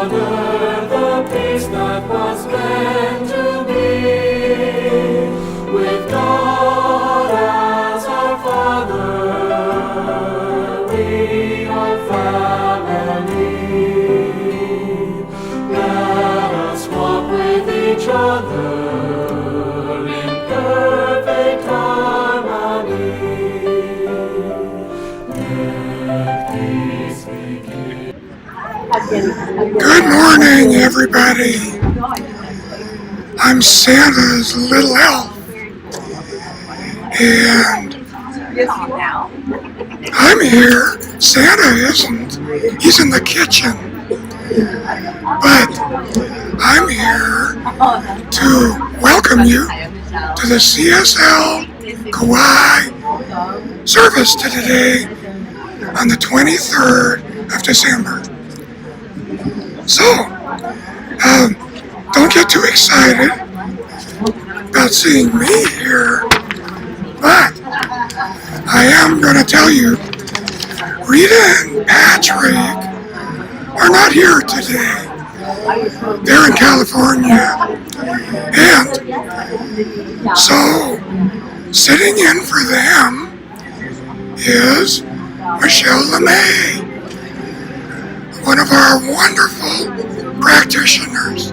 on earth the peace that was meant to be, with God as our Father, we are family. Let us walk with each other in perfect harmony. Let peace begin. Good morning, everybody. I'm Santa's little elf, and I'm here. Santa isn't. He's in the kitchen. But I'm here to welcome you to the CSL Kauai service today on the 23rd of December. So, don't get too excited about seeing me here, but I am going to tell you, Rita and Patrick are not here today. They're in California, and so sitting in for them is Michelle LeMay, one of our wonderful practitioners,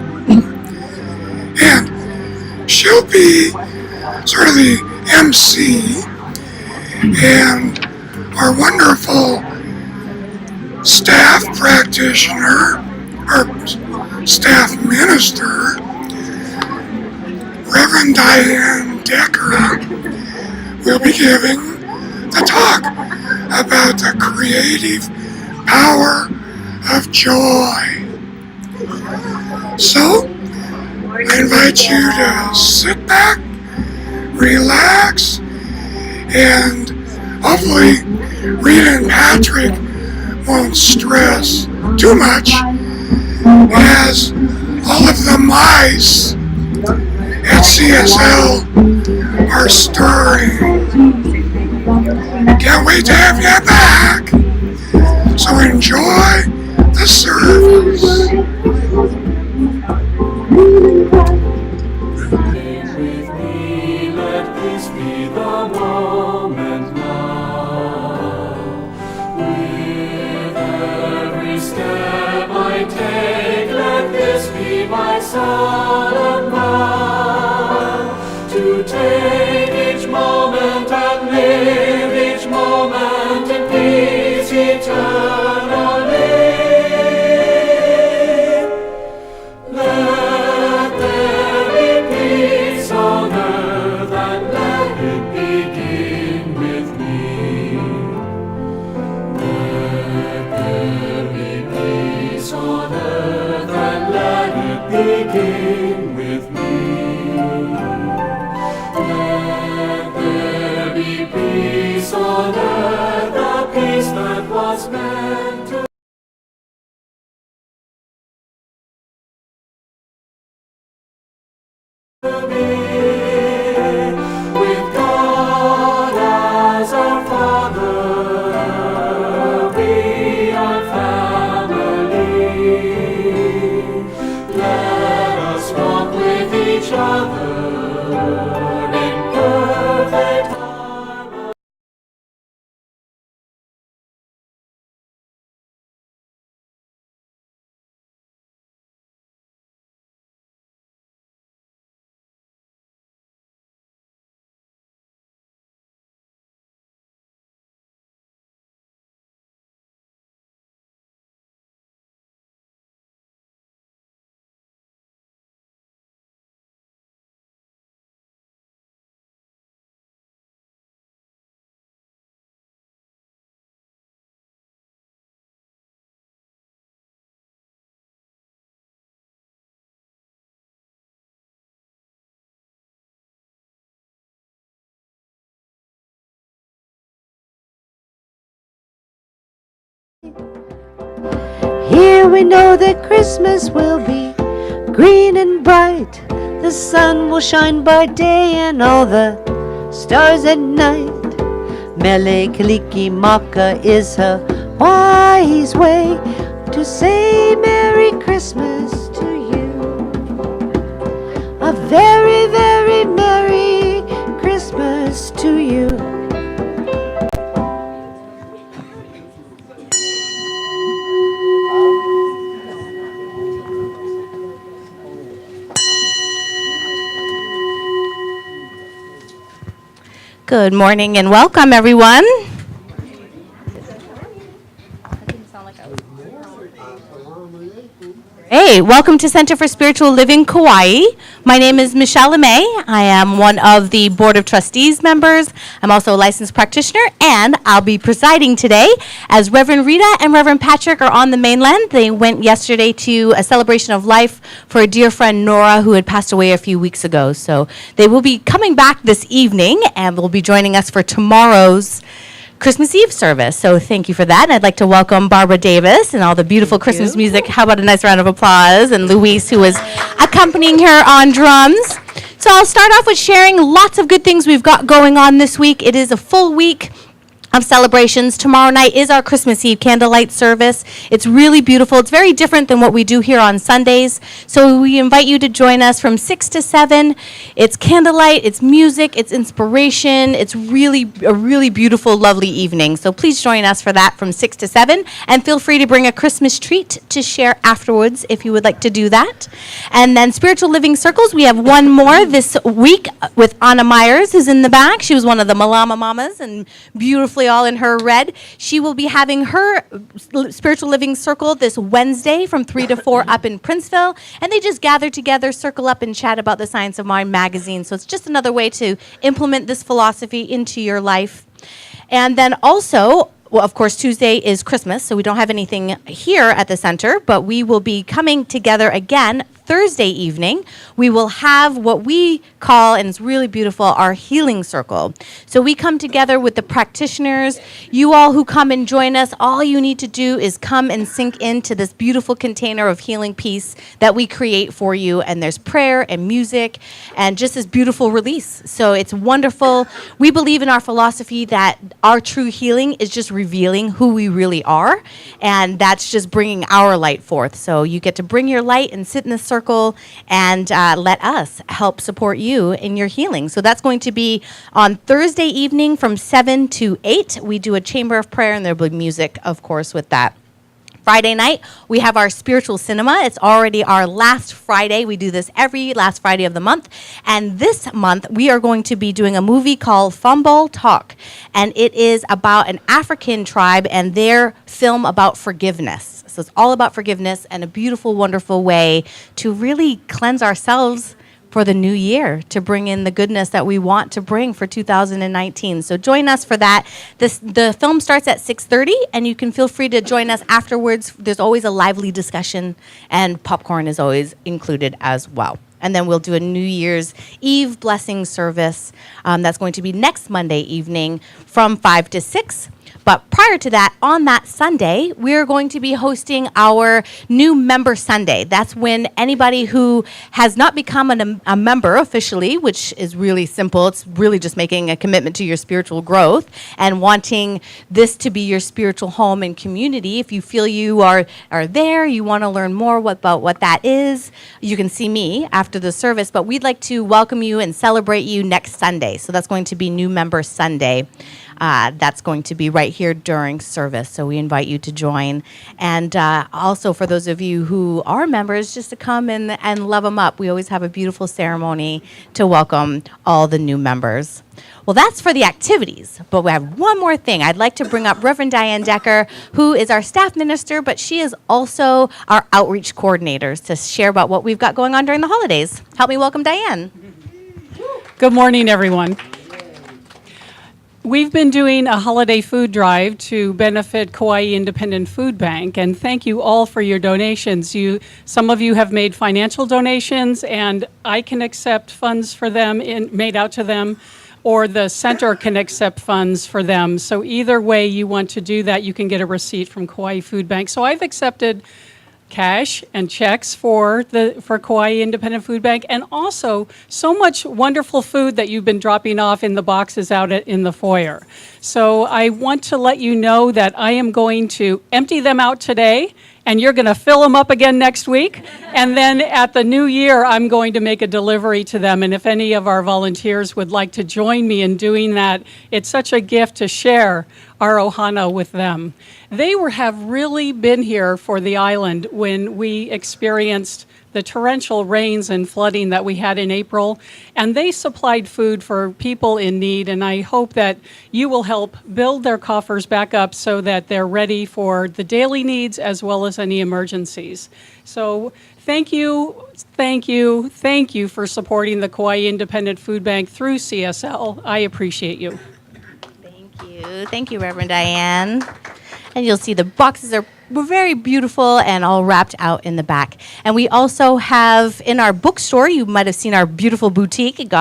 and she'll be sort of the MC, and our wonderful staff practitioner, or staff minister, Reverend Diane Decker, will be giving the talk about the creative power of joy. So, I invite you to sit back, relax, and hopefully Rita and Patrick won't stress too much as all of the mice at CSL are stirring. Can't wait to have you back. So enjoy the service. With me, let this be the moment now. With every step I take, let this be my solemn vow, to take each moment and live each moment in peace eternally. Let there be peace on earth, and let it begin with me. Let there be peace on earth, and let it begin with me. Let there be peace on earth, the peace that was meant to be, with God as our Father, we are family. Let us walk with each other in perfect harmony. Here we know that Christmas will be green and bright. The sun will shine by day and all the stars at night. Mele Kaliki Maka is her wise way. to say Merry Christmas to you. A very, very Merry Christmas to you. Good morning and welcome, everyone. Hey, welcome to Center for Spiritual Living Kauai. My name is Michelle LeMay. I am one of the Board of Trustees members. I'm also a licensed practitioner, and I'll be presiding today as Reverend Rita and Reverend Patrick are on the mainland. They went yesterday to a celebration of life for a dear friend, Nora, who had passed away a few weeks ago. So they will be coming back this evening and will be joining us for tomorrow's Christmas Eve service. So thank you for that. And I'd like to welcome Barbara Davis and all the beautiful Christmas music. How about a nice round of applause? And Luis, who is accompanying her on drums. So I'll start off with sharing lots of good things we've got going on this week. It is a full week of celebrations. Tomorrow night is our Christmas Eve candlelight service. It's really beautiful. It's very different than what we do here on Sundays. So we invite you to join us from 6 to 7. It's candlelight, it's music, it's inspiration. It's really a really beautiful, lovely evening. So please join us for that from 6 to 7. And feel free to bring a Christmas treat to share afterwards if you would like to do that. And then Spiritual Living Circles, we have one more this week with Anna Myers, who's in the back. She was one of the Malama Mamas and beautifully all in her red. She will be having her Spiritual Living Circle this Wednesday from 3 to 4 up in Princeville. And they just gather together, circle up, and chat about the Science of Mind magazine. So it's just another way to implement this philosophy into your life. And then also, well, of course, Tuesday is Christmas, so we don't have anything here at the center, but we will be coming together again Thursday evening. We will have what we call, and it's really beautiful, our healing circle. So we come together with the practitioners. You all who come and join us, all you need to do is come and sink into this beautiful container of healing peace that we create for you. And there's prayer and music and just this beautiful release. So it's wonderful. We believe in our philosophy that our true healing is just revealing who we really are. And that's just bringing our light forth. So you get to bring your light and sit in the circle and let us help support you in your healing. So that's going to be on Thursday evening from 7 to 8. We do a chamber of prayer, and there'll be music, of course, with that. Friday night, we have our spiritual cinema. It's already our last Friday. We do this every last Friday of the month. And this month, we are going to be doing a movie called Fumble Talk. And it is about an African tribe and their film about forgiveness. So it's all about forgiveness and a beautiful, wonderful way to really cleanse ourselves for the new year, to bring in the goodness that we want to bring for 2019. So join us for that. The film starts at 6:30, and you can feel free to join us afterwards. There's always a lively discussion, and popcorn is always included as well. And then we'll do a New Year's Eve blessing service. That's going to be next Monday evening from 5 to 6. But prior to that, on that Sunday, we're going to be hosting our new Member Sunday. That's when anybody who has not become a member officially, which is really simple, it's really just making a commitment to your spiritual growth and wanting this to be your spiritual home and community. If you feel you are there, you want to learn more about what that is, you can see me after the service. But we'd like to welcome you and celebrate you next Sunday. So that's going to be New Member Sunday. That's going to be right here during service, so we invite you to join. And also for those of you who are members, just to come and love them up. We always have a beautiful ceremony to welcome all the new members. Well, that's for the activities, but we have one more thing. I'd like to bring up Reverend Diane Decker, who is our staff minister, but she is also our outreach coordinator to share about what we've got going on during the holidays. Help me welcome Diane. Good morning, everyone. We've been doing a holiday food drive to benefit Kauai Independent Food Bank, and thank you all for your donations. Some of you have made financial donations, and I can accept funds for them made out to them, or the center can accept funds for them. So either way you want to do that, you can get a receipt from Kauai Food Bank. So I've accepted cash and checks for Kauai Independent Food Bank, and also so much wonderful food that you've been dropping off in the boxes out in the foyer. So I want to let you know that I am going to empty them out today and you're going to fill them up again next week. And then at the new year, I'm going to make a delivery to them. And if any of our volunteers would like to join me in doing that, it's such a gift to share our ohana with them. They have really been here for the island when we experienced the torrential rains and flooding that we had in April, and they supplied food for people in need, and I hope that you will help build their coffers back up so that they're ready for the daily needs as well as any emergencies. So thank you for supporting the Kauai Independent Food Bank through CSL. I appreciate you. Thank you, Reverend Diane. And you'll see the boxes are very beautiful and all wrapped out in the back. And we also have in our bookstore, you might have seen our beautiful boutique. It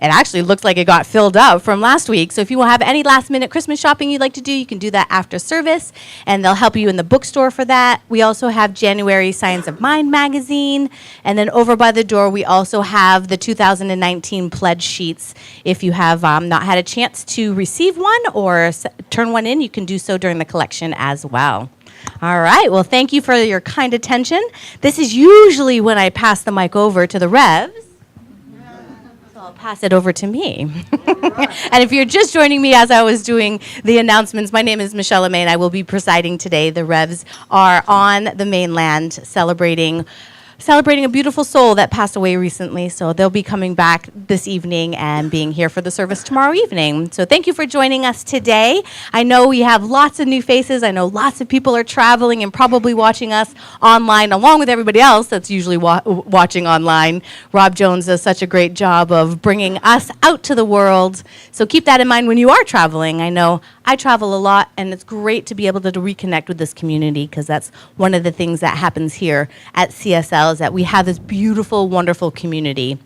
actually looks like it got filled up from last week. So if you will have any last minute Christmas shopping you'd like to do, you can do that after service, and they'll help you in the bookstore for that. We also have January Science of Mind magazine. And then over by the door, we also have the 2019 pledge sheets. If you have not had a chance to receive one or turn one in, you can do so during the collection as well. All right. Well, thank you for your kind attention. This is usually when I pass the mic over to the Revs. So I'll pass it over to me. And if you're just joining me as I was doing the announcements, my name is Michelle May, and I will be presiding today. The Revs are on the mainland celebrating a beautiful soul that passed away recently. So they'll be coming back this evening and being here for the service tomorrow evening. So thank you for joining us today. I know we have lots of new faces. I know lots of people are traveling and probably watching us online along with everybody else that's usually watching online. Rob Jones does such a great job of bringing us out to the world. So keep that in mind when you are traveling. I know I travel a lot, and it's great to be able to reconnect with this community, because that's one of the things that happens here at CSL, is that we have this beautiful, wonderful community.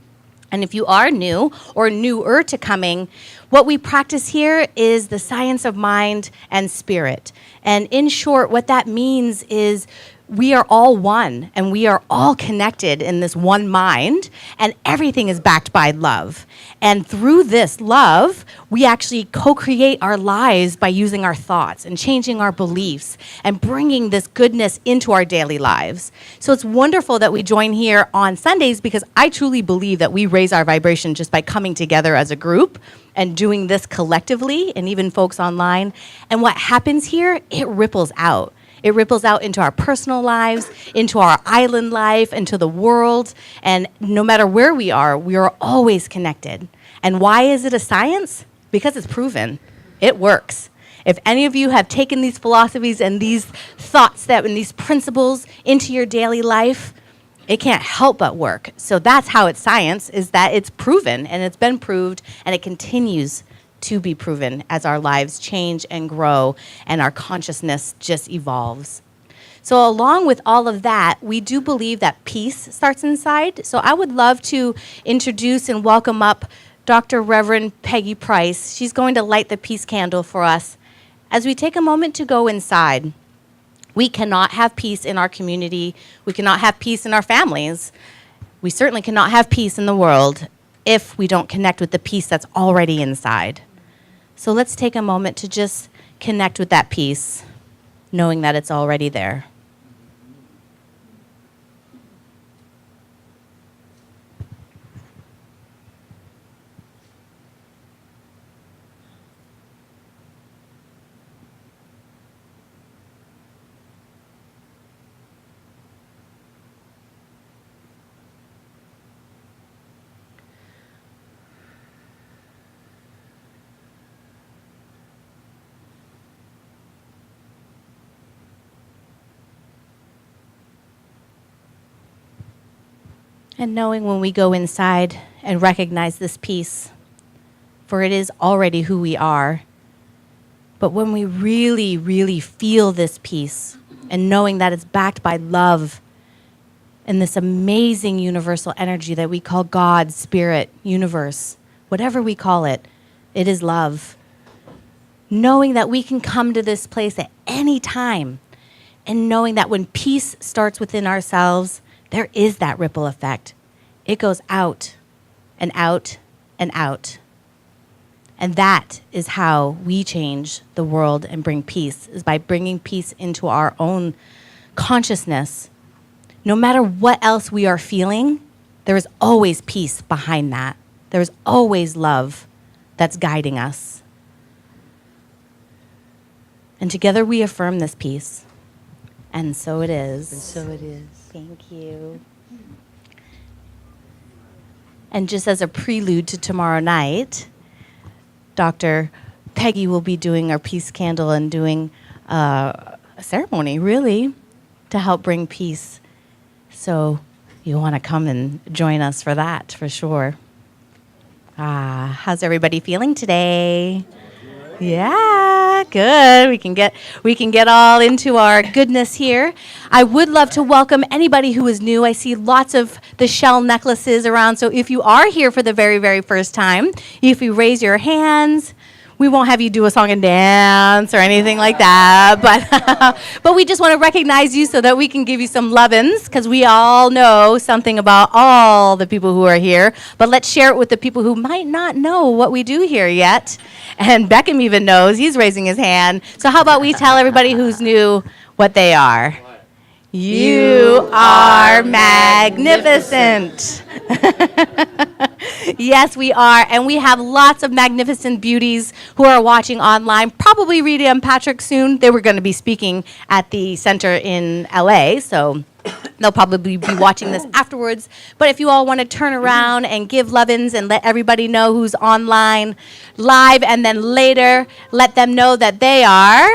And if you are new or newer to coming, what we practice here is the science of mind and spirit. And in short, what that means is we are all one, and we are all connected in this one mind, and everything is backed by love. And through this love, we actually co-create our lives by using our thoughts and changing our beliefs and bringing this goodness into our daily lives. So it's wonderful that we join here on Sundays, because I truly believe that we raise our vibration just by coming together as a group and doing this collectively, and even folks online. And what happens here, it ripples out. It ripples out into our personal lives, into our island life, into the world. And no matter where we are always connected. And why is it a science? Because it's proven. It works. If any of you have taken these philosophies and these thoughts and these principles into your daily life, it can't help but work. So that's how it's science, is that it's proven, and it's been proved, and it continues to be proven as our lives change and grow and our consciousness just evolves. So along with all of that, we do believe that peace starts inside. So I would love to introduce and welcome up Dr. Reverend Peggy Price. She's going to light the peace candle for us as we take a moment to go inside. We cannot have peace in our community. We cannot have peace in our families. We certainly cannot have peace in the world if we don't connect with the peace that's already inside. So let's take a moment to just connect with that peace, knowing that it's already there. And knowing when we go inside and recognize this peace, for it is already who we are. But when we really, really feel this peace, and knowing that it's backed by love and this amazing universal energy that we call God, Spirit, Universe, whatever we call it, it is love. Knowing that we can come to this place at any time, and knowing that when peace starts within ourselves, there is that ripple effect. It goes out and out and out. And that is how we change the world and bring peace, is by bringing peace into our own consciousness, no matter what else we are feeling, there is always peace behind that. There is always love that's guiding us. And together we affirm this peace. And so it is. And so it is. Thank you. And just as a prelude to tomorrow night, Dr. Peggy will be doing our peace candle and doing a ceremony, really, to help bring peace. So you want to come and join us for that, for sure. How's everybody feeling today? Yeah, good. We can get all into our goodness here. I would love to welcome anybody who is new. I see lots of the shell necklaces around. So if you are here for the very, very first time, if you raise your hands, we won't have you do a song and dance or anything like that, but we just want to recognize you so that we can give you some love-ins, because we all know something about all the people who are here, but let's share it with the people who might not know what we do here yet. And Beckham even knows. He's raising his hand. So how about we tell everybody who's new what they are? You are magnificent. Yes, we are. And we have lots of magnificent beauties who are watching online. Probably Rita and Patrick soon. They were going to be speaking at the center in LA, so they'll probably be watching this afterwards. But if you all want to turn around and give love-ins and let everybody know who's online live, and then later let them know that they are...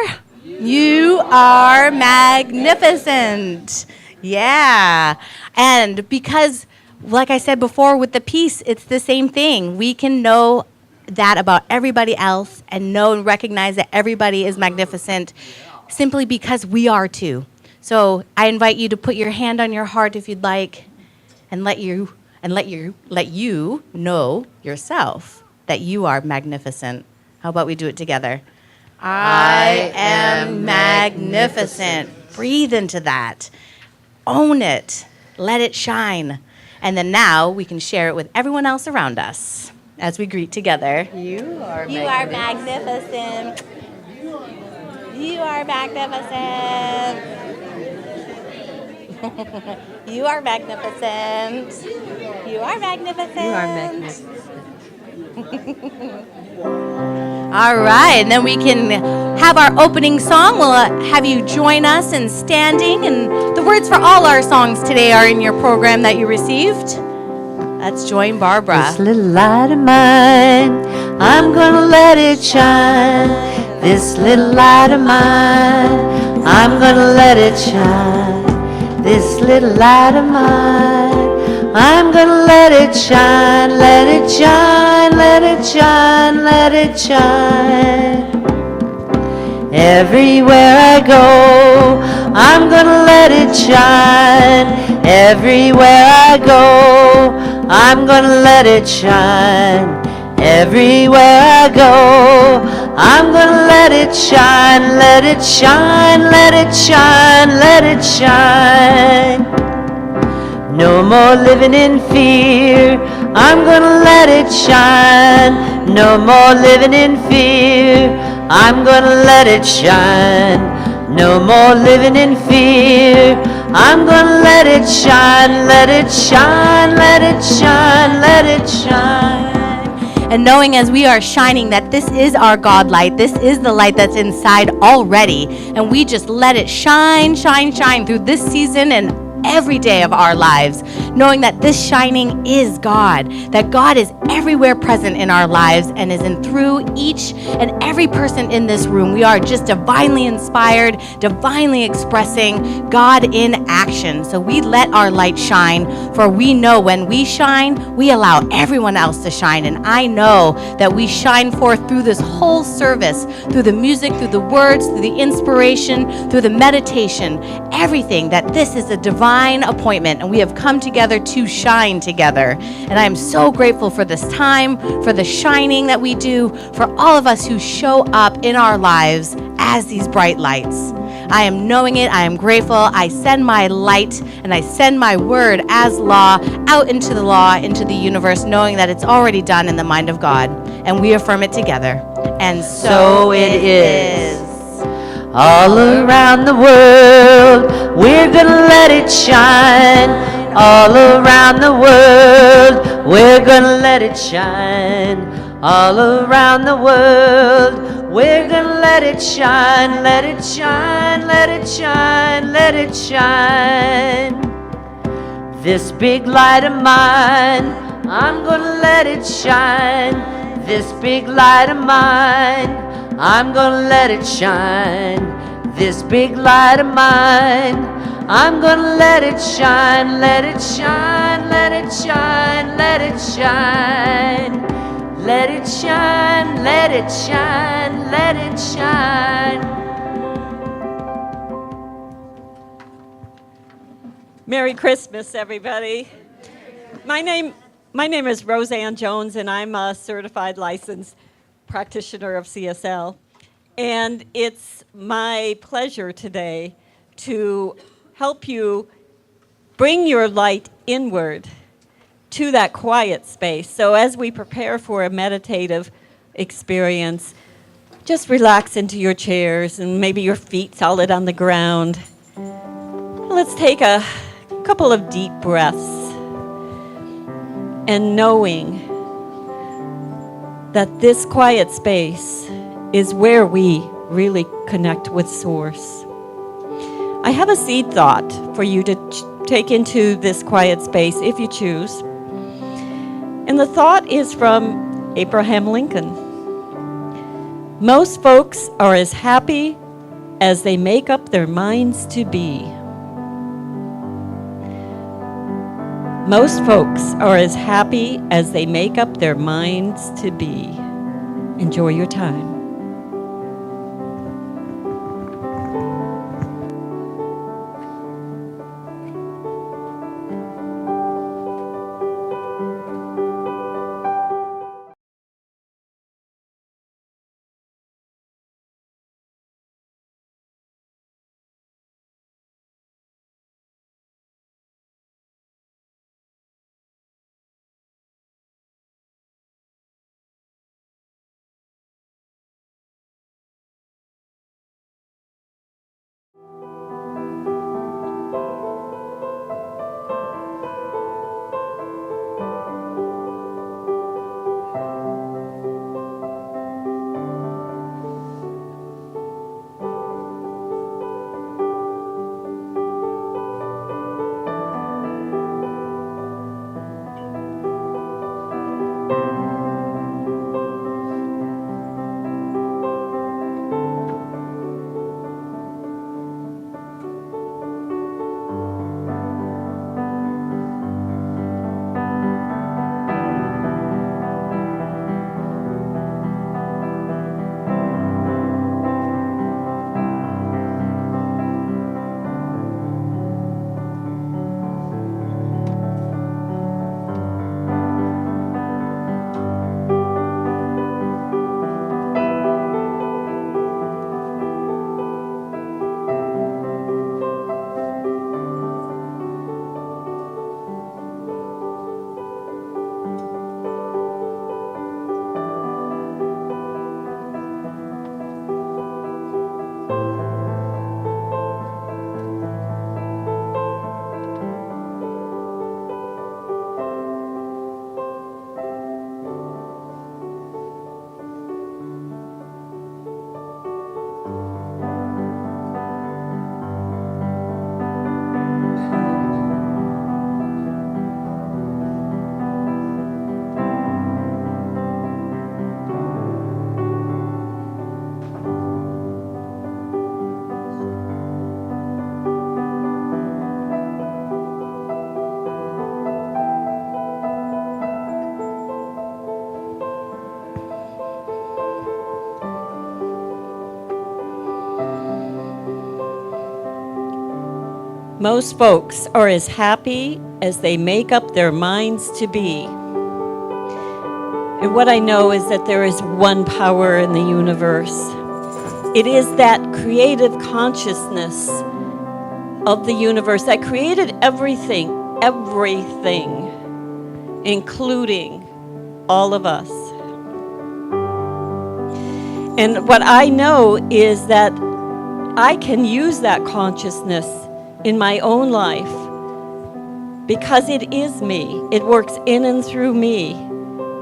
You are magnificent. Yeah. And because, like I said before, with the peace, it's the same thing. We can know that about everybody else and know and recognize that everybody is magnificent simply because we are too. So I invite you to put your hand on your heart if you'd like, and let you know yourself that you are magnificent. How about we do it together? I am magnificent. Breathe into that. Own it. Let it shine. And then now we can share it with everyone else around us as we greet together. You are magnificent. You are magnificent. You are magnificent. You are magnificent. You are magnificent. All right, and then we can have our opening song. We'll have you join us in standing, and the words for all our songs today are in your program that you received. Let's join Barbara. This little light of mine, I'm gonna let it shine. This little light of mine, I'm gonna let it shine. This little light of mine, I'm gonna let it shine, let it shine, let it shine, let it shine. Everywhere I go, I'm gonna let it shine. Everywhere I go, I'm gonna let it shine. Everywhere I go, I'm gonna let it shine, let it shine, let it shine, let it shine. No more living in fear, I'm gonna let it shine. No more living in fear, I'm gonna let it shine. No more living in fear, I'm gonna let it shine, let it shine, let it shine, let it shine. And knowing as we are shining that this is our God light, this is the light that's inside already, and we just let it shine, shine, shine through this season and every day of our lives, knowing that this shining is God, that God is everywhere present in our lives and is in through each and every person in this room. We are just divinely inspired, divinely expressing God in action. So we let our light shine, for we know when we shine, we allow everyone else to shine. And I know that we shine forth through this whole service, through the music, through the words, through the inspiration, through the meditation, everything, that this is a divine appointment, and we have come together to shine together. And I am so grateful for this time, for the shining that we do, for all of us who show up in our lives as these bright lights. I am knowing it. I am grateful. I send my light and I send my word as law out into the law, into the universe, knowing that it's already done in the mind of God. And we affirm it together. And so it is. All around the world, We're gonna let it shine all around the world. We're gonna let it shine all around the world. We're gonna let it shine, let it shine, let it shine, let it shine. This big light of mine, I'm gonna let it shine. This big light of mine, I'm gonna let it shine. This big light of mine, I'm gonna let it shine, let it shine, let it shine, let it shine. Let it shine, let it shine, let it shine. Merry Christmas, everybody. My name is Roseanne Jones, and I'm a certified licensed practitioner of CSL. And it's my pleasure today to help you bring your light inward to that quiet space. So as we prepare for a meditative experience, just relax into your chairs and maybe your feet solid on the ground. Let's take a couple of deep breaths, and knowing that this quiet space is where we really connect with Source. I have a seed thought for you to take into this quiet space if you choose. And the thought is from Abraham Lincoln. Most folks are as happy as they make up their minds to be. Most folks are as happy as they make up their minds to be. Enjoy your time. Most folks are as happy as they make up their minds to be. And what I know is that there is one power in the universe. It is that creative consciousness of the universe that created everything, including all of us. And what I know is that I can use that consciousness in my own life, because it is me. It works in and through me.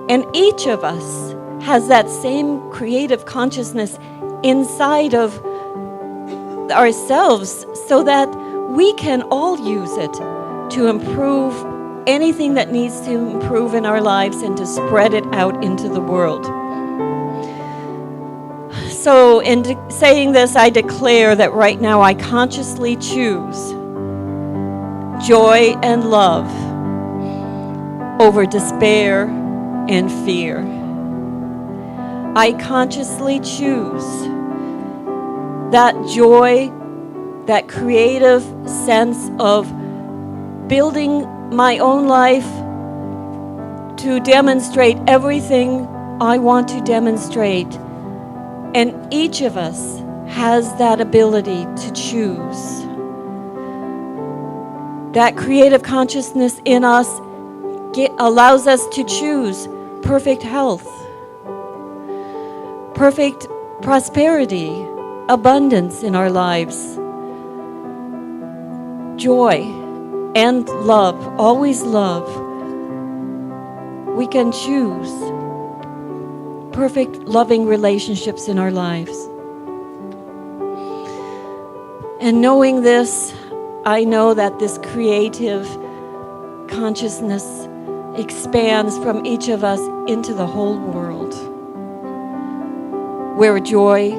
And each of us has that same creative consciousness inside of ourselves, so that we can all use it to improve anything that needs to improve in our lives and to spread it out into the world. So in saying this, I declare that right now I consciously choose joy and love over despair and fear. I consciously choose that joy, that creative sense of building my own life to demonstrate everything I want to demonstrate. And each of us has that ability to choose. That creative consciousness in us allows us to choose perfect health, perfect prosperity, abundance in our lives, joy and love, always love. We can choose perfect loving relationships in our lives. And knowing this, I know that this creative consciousness expands from each of us into the whole world, where joy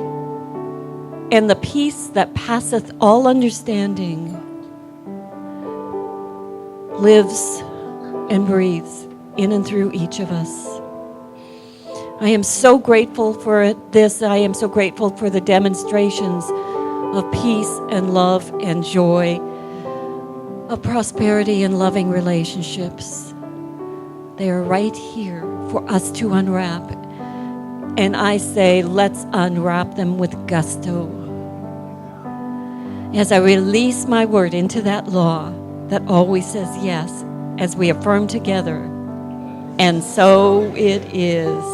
and the peace that passeth all understanding lives and breathes in and through each of us. I am so grateful for this. I am so grateful for the demonstrations of peace and love and joy, of prosperity and loving relationships. They are right here for us to unwrap. And I say, let's unwrap them with gusto. As I release my word into that law that always says yes, as we affirm together, and so it is.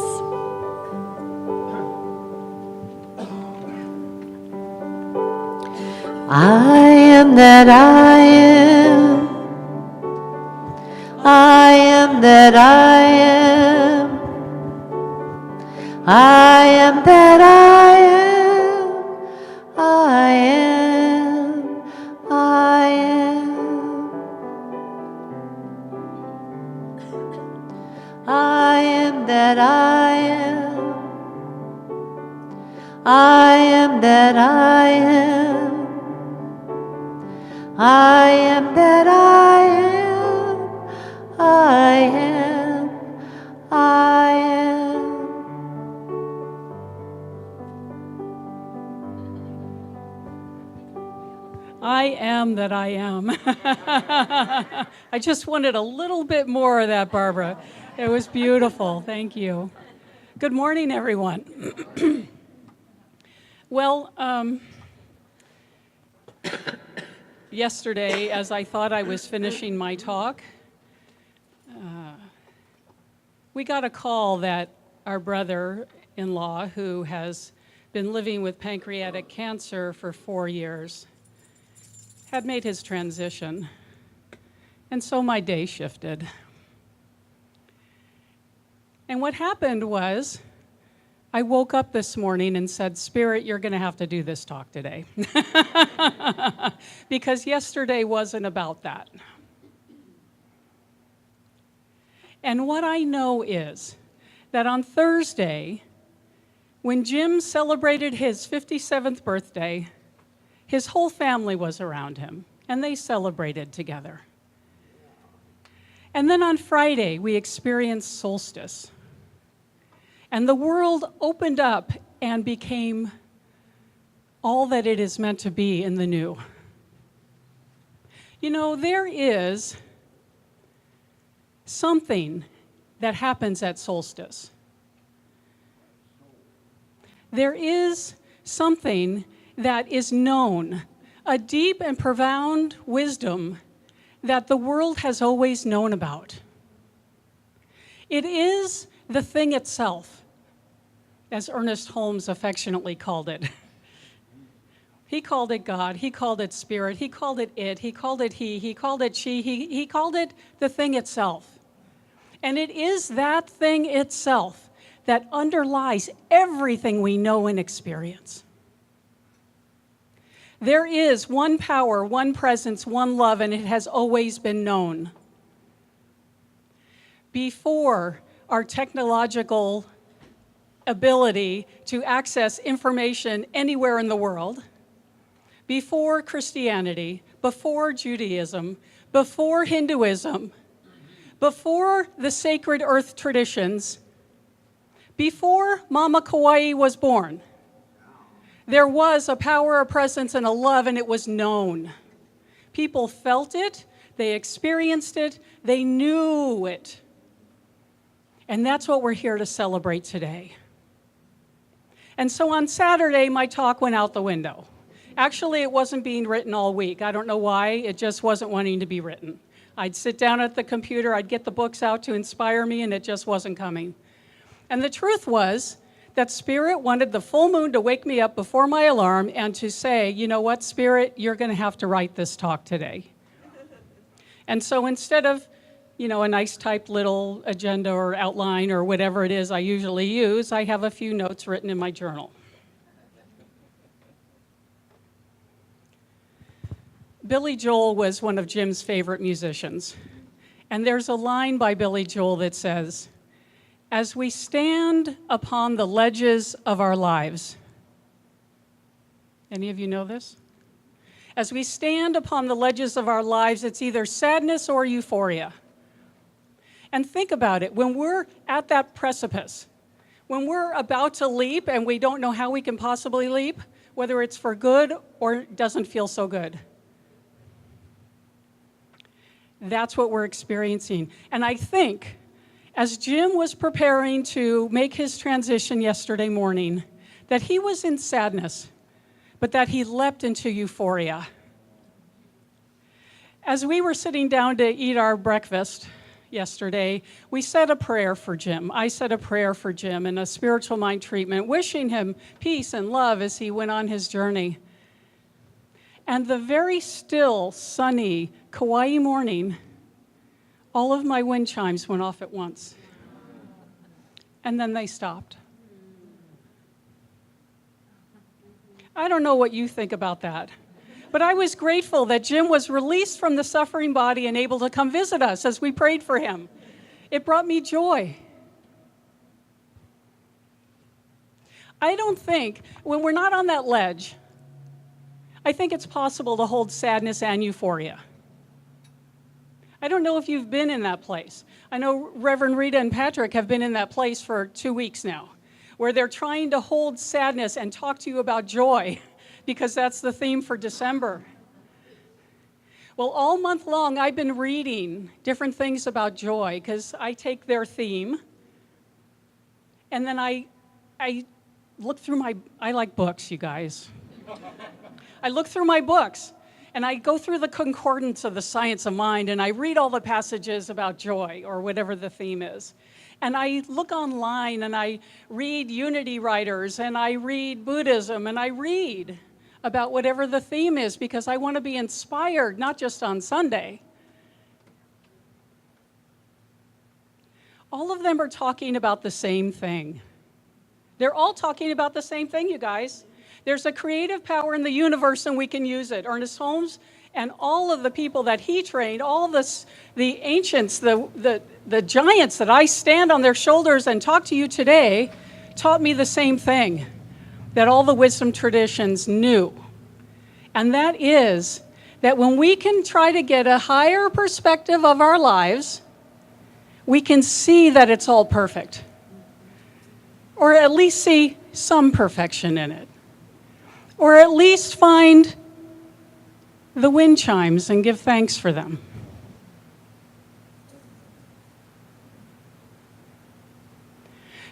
I am that I am. I am that I am. I am that I am. I am. I am. I am that I am. I am that I am. I am that I am. I am. I am. I am that I am. I just wanted a little bit more of that, Barbara. It was beautiful. Thank you. Good morning, everyone. Well, yesterday, as I thought I was finishing my talk, we got a call that our brother-in-law, who has been living with pancreatic cancer for 4 years, had made his transition. And so my day shifted. And what happened was, I woke up this morning and said, Spirit, you're going to have to do this talk today. Because yesterday wasn't about that. And what I know is that on Thursday, when Jim celebrated his 57th birthday, his whole family was around him, and they celebrated together. And then on Friday, we experienced solstice. And the world opened up and became all that it is meant to be in the new. You know, there is something that happens at solstice. There is something that is known, a deep and profound wisdom that the world has always known about. It is the thing itself, as Ernest Holmes affectionately called it. He called it God. He called it spirit. He called it it. He called it he. He called it she. He called it the thing itself. And it is that thing itself that underlies everything we know and experience. There is one power, one presence, one love, and it has always been known. Before our technological ability to access information anywhere in the world, before Christianity, before Judaism, before Hinduism, before the sacred earth traditions, before Mama Kaua'i was born, there was a power, a presence, and a love, and it was known. People felt it, they experienced it, they knew it. And that's what we're here to celebrate today. And so on Saturday, my talk went out the window. Actually, it wasn't being written all week. I don't know why, it just wasn't wanting to be written. I'd sit down at the computer, I'd get the books out to inspire me, and it just wasn't coming. And the truth was that Spirit wanted the full moon to wake me up before my alarm and to say, you know what, Spirit, you're going to have to write this talk today. And so instead of, a nice typed little agenda or outline or whatever it is I usually use, I have a few notes written in my journal. Billy Joel was one of Jim's favorite musicians. And there's a line by Billy Joel that says, "As we stand upon the ledges of our lives," any of you know this? As we stand upon the ledges of our lives, it's either sadness or euphoria. And think about it, when we're at that precipice, when we're about to leap and we don't know how we can possibly leap, whether it's for good or doesn't feel so good. That's what we're experiencing. And I think, as Jim was preparing to make his transition yesterday morning, that he was in sadness, but that he leapt into euphoria. As we were sitting down to eat our breakfast yesterday, we said a prayer for Jim. I said a prayer for Jim in a spiritual mind treatment, wishing him peace and love as he went on his journey. And the very still, sunny Kauai morning, all of my wind chimes went off at once. And then they stopped. I don't know what you think about that, but I was grateful that Jim was released from the suffering body and able to come visit us as we prayed for him. It brought me joy. I don't think, when we're not on that ledge, I think it's possible to hold sadness and euphoria. I don't know if you've been in that place. I know Reverend Rita and Patrick have been in that place for 2 weeks now, where they're trying to hold sadness and talk to you about joy, because that's the theme for December. Well, all month long, I've been reading different things about joy, because I take their theme, and then I look through I like books, you guys. I look through my books, and I go through the concordance of the science of mind, and I read all the passages about joy, or whatever the theme is. And I look online, and I read unity writers, and I read Buddhism, and I read about whatever the theme is, because I want to be inspired, not just on Sunday. All of them are talking about the same thing. They're all talking about the same thing, you guys. There's a creative power in the universe, and we can use it. Ernest Holmes and all of the people that he trained, all the ancients, the giants that I stand on their shoulders and talk to you today, taught me the same thing that all the wisdom traditions knew. And that is that when we can try to get a higher perspective of our lives, we can see that it's all perfect, or at least see some perfection in it. Or at least find the wind chimes and give thanks for them.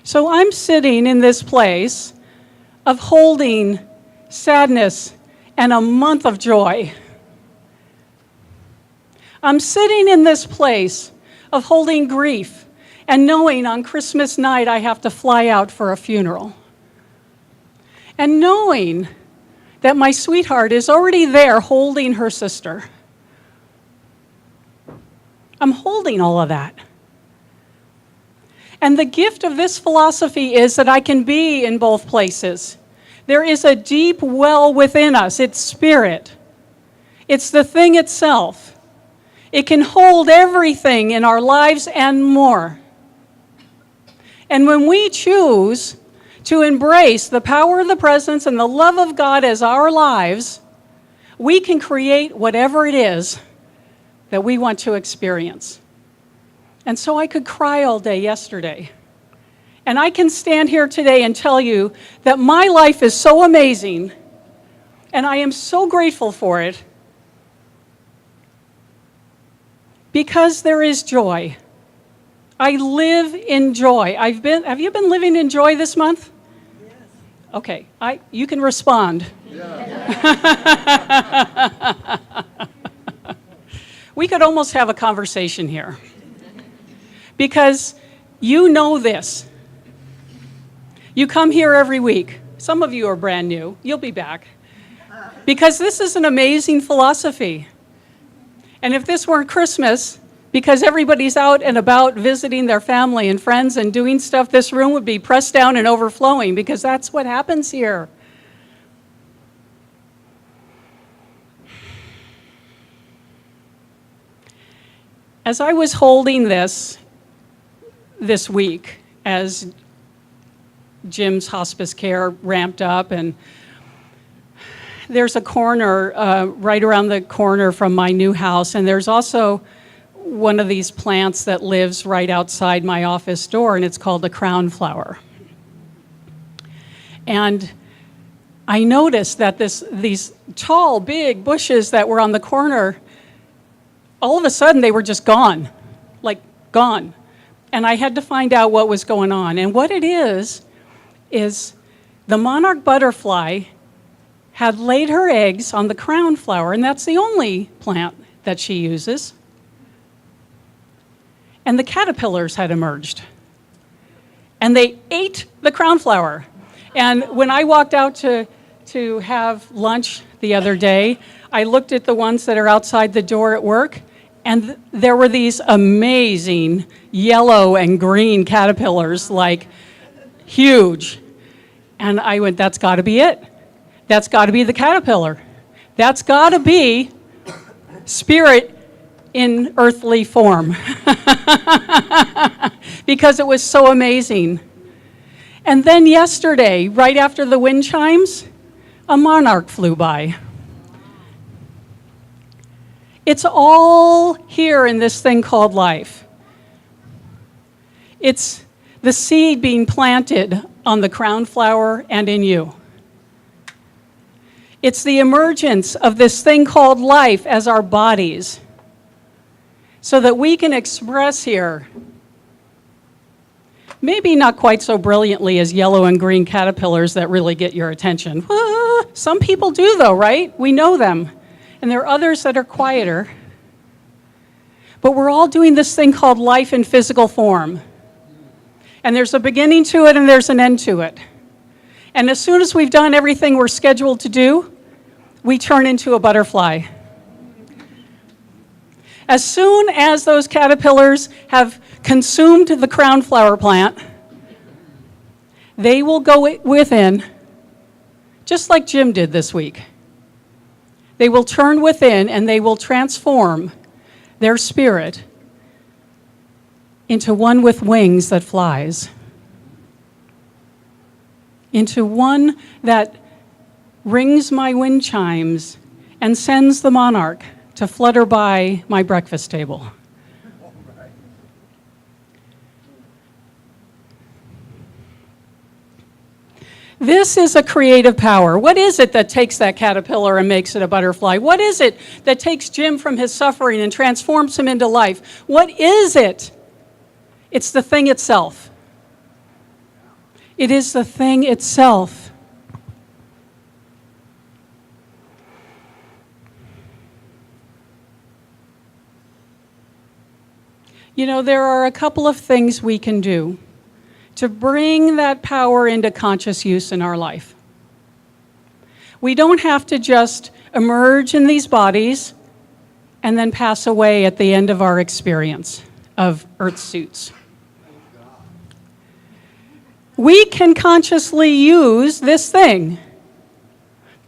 So I'm sitting in this place of holding sadness and a month of joy. I'm sitting in this place of holding grief and knowing on Christmas night I have to fly out for a funeral. And knowing that my sweetheart is already there holding her sister. I'm holding all of that. And the gift of this philosophy is that I can be in both places. There is a deep well within us. It's spirit. It's the thing itself. It can hold everything in our lives and more. And when we choose to embrace the power of the presence and the love of God as our lives, we can create whatever it is that we want to experience. And so I could cry all day yesterday. And I can stand here today and tell you that my life is so amazing, and I am so grateful for it, because there is joy. I live in joy. Have you been living in joy this month? Yes. Okay, you can respond. Yeah. We could almost have a conversation here. Because you know this. You come here every week. Some of you are brand new. You'll be back. Because this is an amazing philosophy. And if this weren't Christmas, because everybody's out and about visiting their family and friends and doing stuff, this room would be pressed down and overflowing, because that's what happens here. As I was holding this week, as Jim's hospice care ramped up, and there's a corner right around the corner from my new house, and there's also one of these plants that lives right outside my office door, and it's called the crown flower. And I noticed that these tall, big bushes that were on the corner, all of a sudden they were just gone, like gone. And I had to find out what was going on. And what it is the monarch butterfly had laid her eggs on the crown flower, and that's the only plant that she uses. And the caterpillars had emerged. And they ate the crown flower. And when I walked out to have lunch the other day, I looked at the ones that are outside the door at work, and there were these amazing yellow and green caterpillars, like huge. And I went, that's got to be it. That's got to be the caterpillar. That's got to be spirit in earthly form. Because it was so amazing. And then yesterday, right after the wind chimes, a monarch flew by. It's all here in this thing called life. It's the seed being planted on the crown flower and in you. It's the emergence of this thing called life as our bodies, so that we can express here, maybe not quite so brilliantly as yellow and green caterpillars that really get your attention. Some people do though, right? We know them. And there are others that are quieter. But we're all doing this thing called life in physical form. And there's a beginning to it and there's an end to it. And as soon as we've done everything we're scheduled to do, we turn into a butterfly. As soon as those caterpillars have consumed the crown flower plant, they will go within, just like Jim did this week. They will turn within and they will transform their spirit into one with wings that flies, into one that rings my wind chimes and sends the monarch to flutter by my breakfast table. This is a creative power. What is it that takes that caterpillar and makes it a butterfly? What is it that takes Jim from his suffering and transforms him into life? What is it? It's the thing itself. It is the thing itself. You know, there are a couple of things we can do to bring that power into conscious use in our life. We don't have to just emerge in these bodies and then pass away at the end of our experience of earth suits. We can consciously use this thing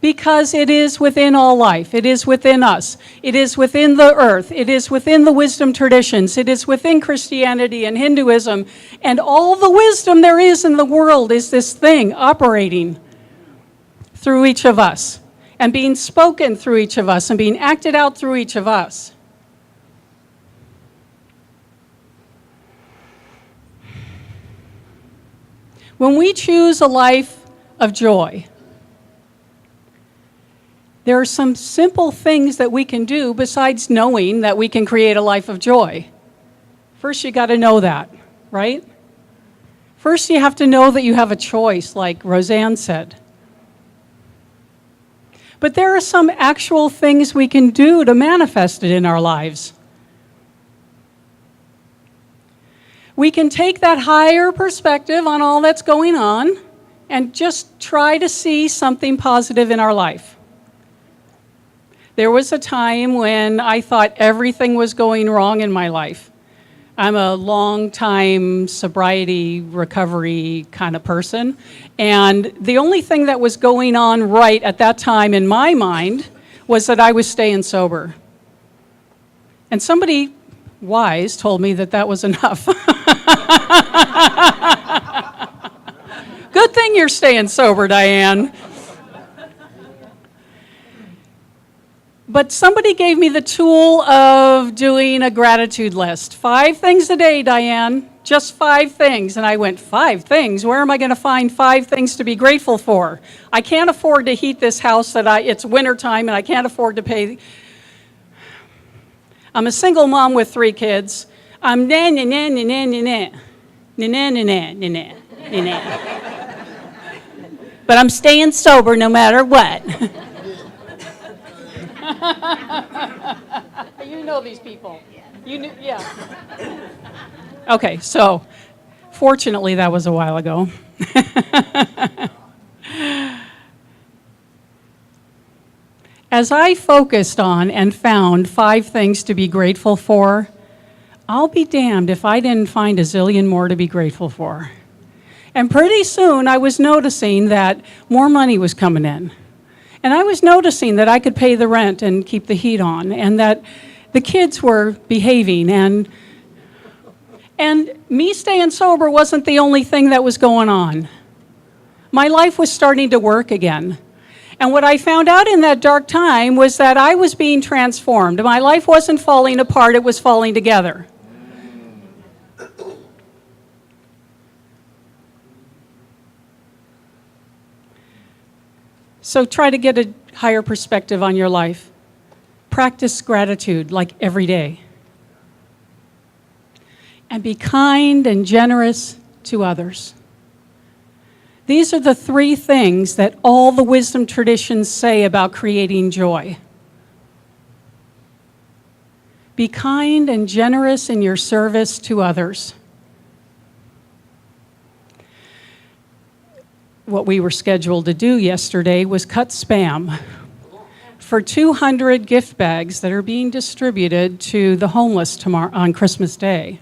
because it is within all life. It is within us. It is within the earth. It is within the wisdom traditions. It is within Christianity and Hinduism. And all the wisdom there is in the world is this thing operating through each of us and being spoken through each of us and being acted out through each of us. When we choose a life of joy, there are some simple things that we can do besides knowing that we can create a life of joy. First, you got to know that, right? First, you have to know that you have a choice, like Roseanne said. But there are some actual things we can do to manifest it in our lives. We can take that higher perspective on all that's going on and just try to see something positive in our life. There was a time when I thought everything was going wrong in my life. I'm a long-time sobriety recovery kind of person, and the only thing that was going on right at that time in my mind was that I was staying sober. And somebody wise told me that that was enough. Good thing you're staying sober, Diane. But somebody gave me the tool of doing a gratitude list. 5 things a day, Diane, just 5 things. And I went, 5 things? Where am I going to find 5 things to be grateful for? I can't afford to heat this house, it's wintertime, and I can't afford to pay. I'm a single mom with 3 kids. I'm but I'm staying sober no matter what. You know these people. You knew, yeah. Okay, so fortunately that was a while ago. As I focused on and found 5 things to be grateful for, I'll be damned if I didn't find a zillion more to be grateful for. And pretty soon I was noticing that more money was coming in. And I was noticing that I could pay the rent and keep the heat on, and that the kids were behaving, and me staying sober wasn't the only thing that was going on. My life was starting to work again. And what I found out in that dark time was that I was being transformed. My life wasn't falling apart, it was falling together. So try to get a higher perspective on your life. Practice gratitude like every day. And be kind and generous to others. These are the 3 things that all the wisdom traditions say about creating joy. Be kind and generous in your service to others. What we were scheduled to do yesterday was cut spam for 200 gift bags that are being distributed to the homeless tomorrow on Christmas Day.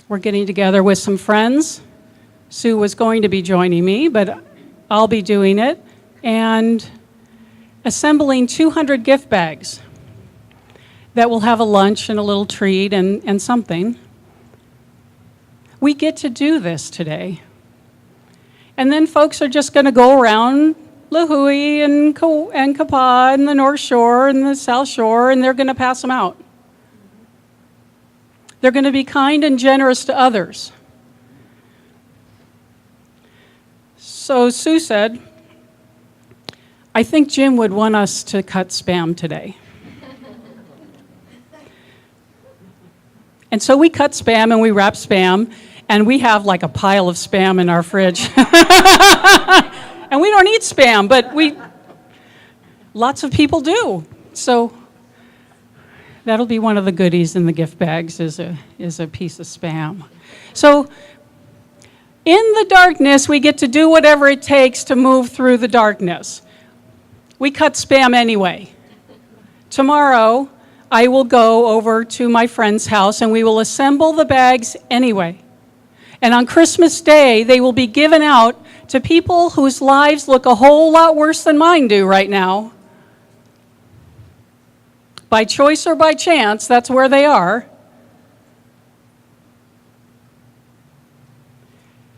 We're getting together with some friends. Sue was going to be joining me, but I'll be doing it, and assembling 200 gift bags that will have a lunch and a little treat and something. We get to do this today. And then folks are just going to go around Lahui and Kaua'i and the North Shore and the South Shore, and they're going to pass them out. They're going to be kind and generous to others. So Sue said, I think Jim would want us to cut spam today. And so we cut spam and we wrap spam, and we have like a pile of spam in our fridge. And we don't eat spam, but lots of people do. So that'll be one of the goodies in the gift bags is a piece of spam. So in the darkness, we get to do whatever it takes to move through the darkness. We cut spam anyway. Tomorrow, I will go over to my friend's house and we will assemble the bags anyway. And on Christmas Day, they will be given out to people whose lives look a whole lot worse than mine do right now. By choice or by chance, that's where they are.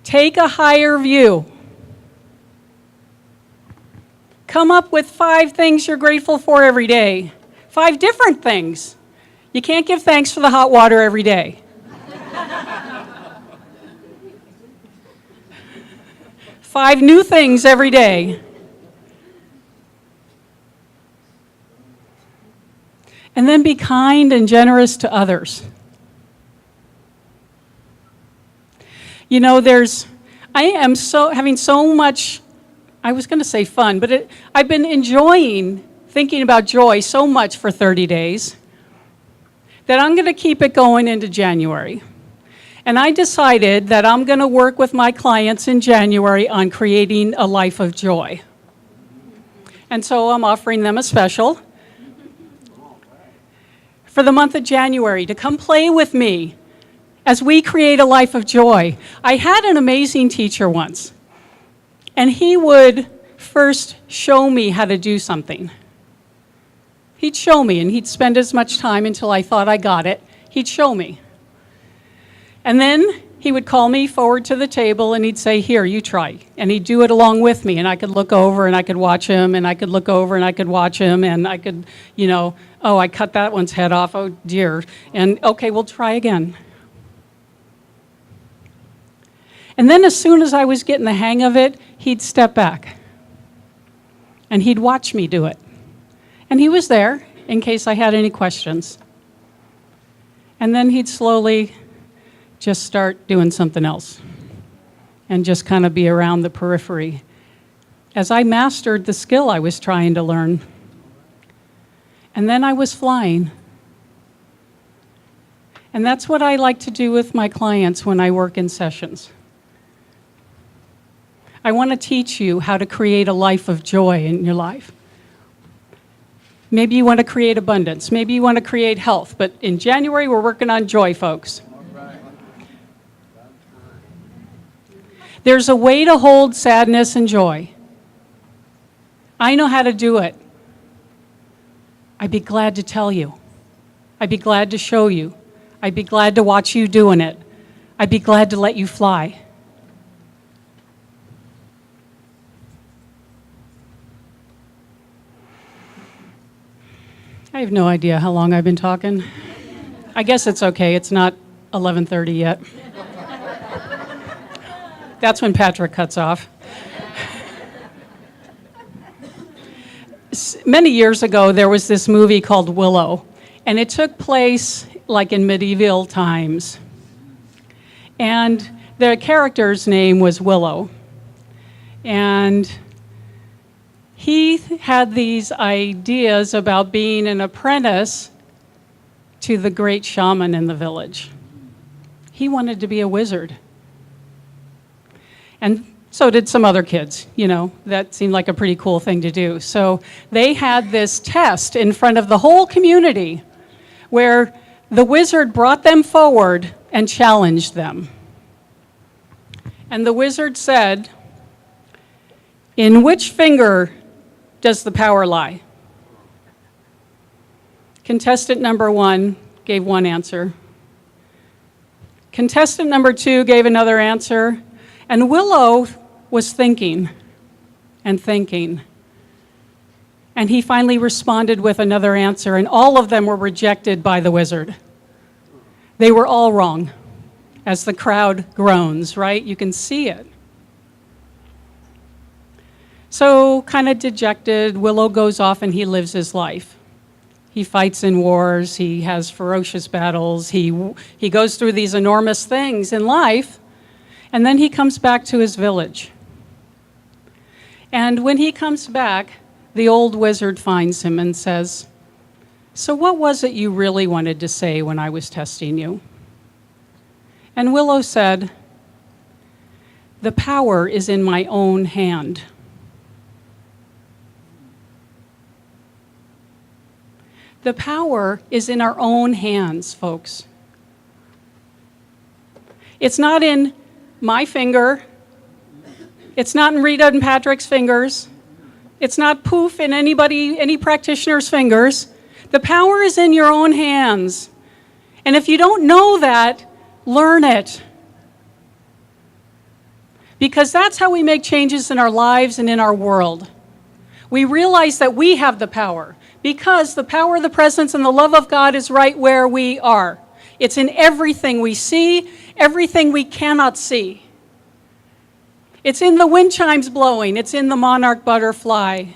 Take a higher view. Come up with 5 things you're grateful for every day. 5 different things. You can't give thanks for the hot water every day. 5 new things every day. And then be kind and generous to others. You know, I am having so much, I was going to say fun, but I've been enjoying thinking about joy so much for 30 days that I'm going to keep it going into January. And I decided that I'm going to work with my clients in January on creating a life of joy. And so I'm offering them a special for the month of January to come play with me as we create a life of joy. I had an amazing teacher once, and he would first show me how to do something. He'd show me, and he'd spend as much time until I thought I got it. He'd show me. And then he would call me forward to the table and he'd say, here, you try. And he'd do it along with me, and I could look over and I could watch him, and I could look over and I could watch him, and I could, oh, I cut that one's head off, oh dear. And okay, we'll try again. And then as soon as I was getting the hang of it, he'd step back and he'd watch me do it. And he was there in case I had any questions. And then he'd slowly just start doing something else and just kind of be around the periphery as I mastered the skill I was trying to learn. And then I was flying. And that's what I like to do with my clients when I work in sessions. I want to teach you how to create a life of joy in your life. Maybe you want to create abundance. Maybe you want to create health. But in January, we're working on joy, folks. There's a way to hold sadness and joy. I know how to do it. I'd be glad to tell you. I'd be glad to show you. I'd be glad to watch you doing it. I'd be glad to let you fly. I have no idea how long I've been talking. I guess it's okay. It's not 11:30 yet. That's when Patrick cuts off. Many years ago, there was this movie called Willow, and it took place like in medieval times. And the character's name was Willow. And he had these ideas about being an apprentice to the great shaman in the village. He wanted to be a wizard. And so did some other kids, that seemed like a pretty cool thing to do. So they had this test in front of the whole community where the wizard brought them forward and challenged them. And the wizard said, "In which finger does the power lie?" Contestant number 1 gave one answer. Contestant number 2 gave another answer. And Willow was thinking and thinking. And he finally responded with another answer, and all of them were rejected by the wizard. They were all wrong, as the crowd groans, right? You can see it. So, kind of dejected, Willow goes off and he lives his life. He fights in wars, he has ferocious battles, he goes through these enormous things in life. And then he comes back to his village. And when he comes back, the old wizard finds him and says, "So what was it you really wanted to say when I was testing you?" And Willow said, "The power is in my own hand." The power is in our own hands, folks. It's not in my finger. It's not in Rita and Patrick's fingers. It's not poof in any practitioner's fingers. The power is in your own hands. And if you don't know that, learn it. Because that's how we make changes in our lives and in our world. We realize that we have the power because the power, the presence, and the love of God is right where we are. It's in everything we see, everything we cannot see. It's in the wind chimes blowing. It's in the monarch butterfly.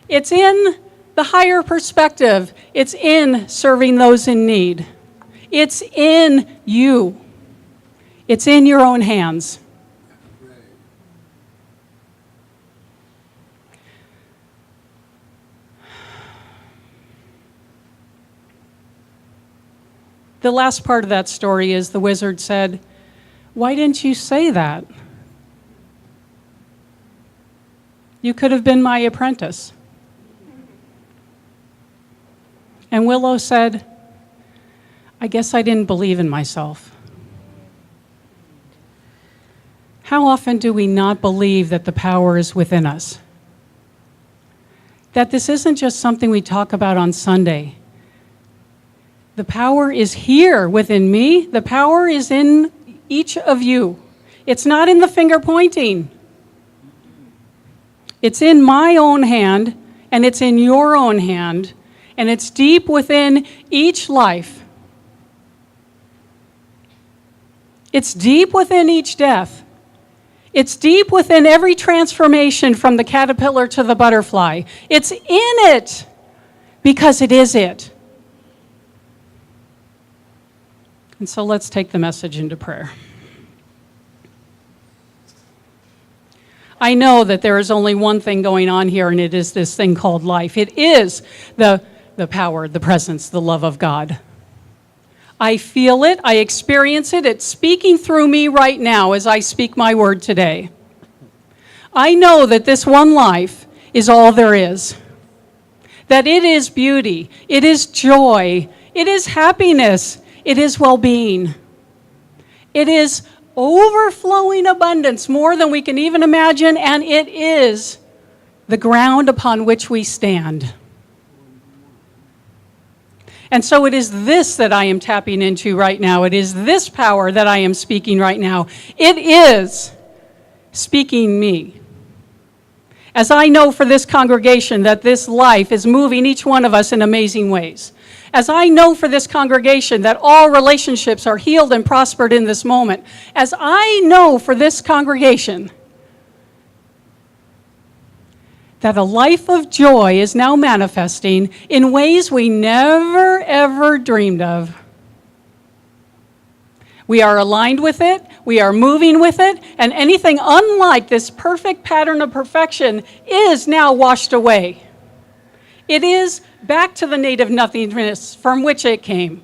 It's in the higher perspective. It's in serving those in need. It's in you. It's in your own hands. The last part of that story is the wizard said, "Why didn't you say that? You could have been my apprentice." And Willow said, "I guess I didn't believe in myself." How often do we not believe that the power is within us? That this isn't just something we talk about on Sunday. The power is here within me. The power is in each of you. It's not in the finger pointing. It's in my own hand, and it's in your own hand, and it's deep within each life. It's deep within each death. It's deep within every transformation from the caterpillar to the butterfly. It's in it because it is it. And so let's take the message into prayer. I know that there is only one thing going on here, and it is this thing called life. It is the power, the presence, the love of God. I feel it, I experience it, it's speaking through me right now as I speak my word today. I know that this one life is all there is. That it is beauty, it is joy, it is happiness, it is well-being. It is overflowing abundance, more than we can even imagine, and it is the ground upon which we stand. And so it is this that I am tapping into right now. It is this power that I am speaking right now. It is speaking me. As I know for this congregation that this life is moving each one of us in amazing ways. As I know for this congregation that all relationships are healed and prospered in this moment. As I know for this congregation that a life of joy is now manifesting in ways we never, ever dreamed of. We are aligned with it, we are moving with it, and anything unlike this perfect pattern of perfection is now washed away. It is back to the native nothingness from which it came.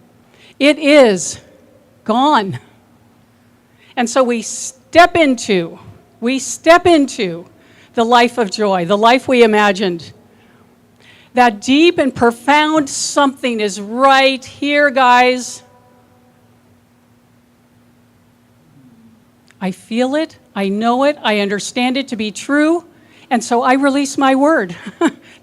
It is gone. And so we step into the life of joy, the life we imagined. That deep and profound something is right here, guys. I feel it, I know it, I understand it to be true, and so I release my word.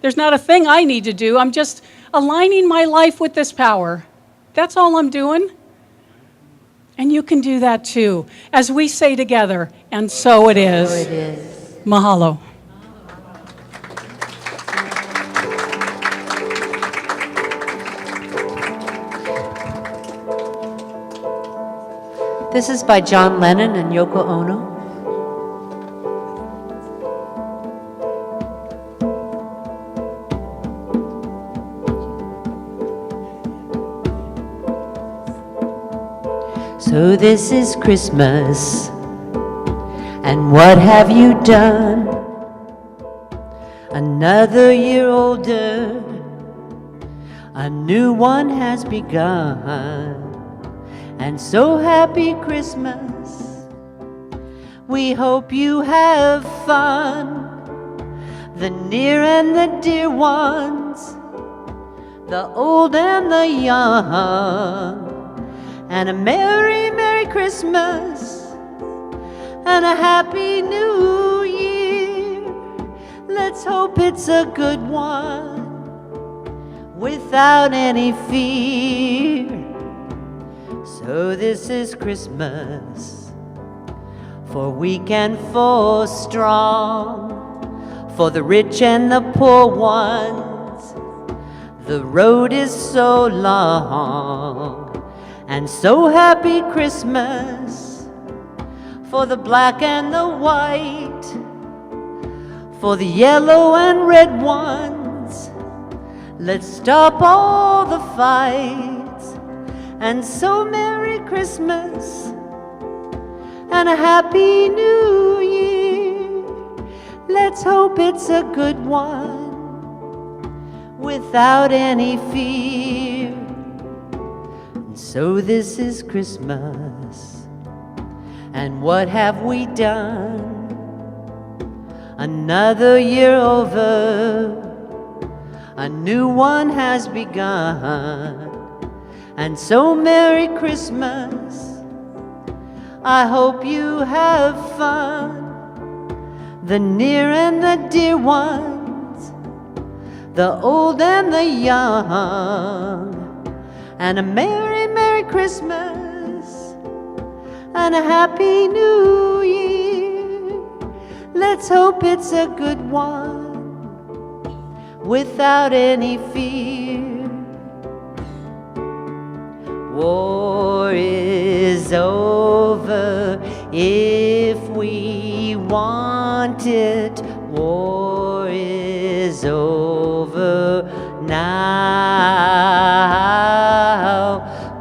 There's not a thing I need to do. I'm just aligning my life with this power. That's all I'm doing. And you can do that too, as we say together, and so it is. So it is. Mahalo. This is by John Lennon and Yoko Ono. So this is Christmas, and what have you done? Another year older, a new one has begun. And so happy Christmas, we hope you have fun. The near and the dear ones, the old and the young. And a Merry, Merry Christmas and a Happy New Year. Let's hope it's a good one without any fear. So this is Christmas for weak and for strong, for the rich and the poor ones. The road is so long. And so happy Christmas for the black and the white, for the yellow and red ones. Let's stop all the fights. And so Merry Christmas and a Happy New Year. Let's hope it's a good one without any fear. So this is Christmas, and what have we done? Another year over, a new one has begun. And so Merry Christmas, I hope you have fun. The near and the dear ones, the old and the young. And a Merry, Merry Christmas and a Happy New Year. Let's hope it's a good one without any fear. War is over if we want it. War is over now.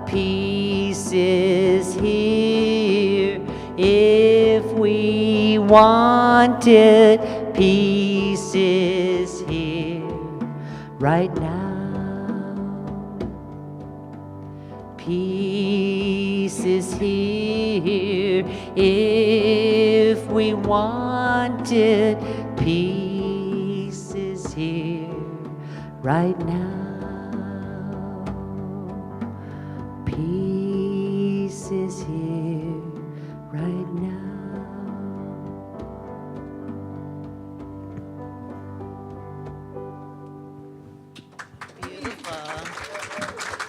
Peace is here if we want it. Peace is here right now. Peace is here if we want it. Peace is here right now. Peace is here right now.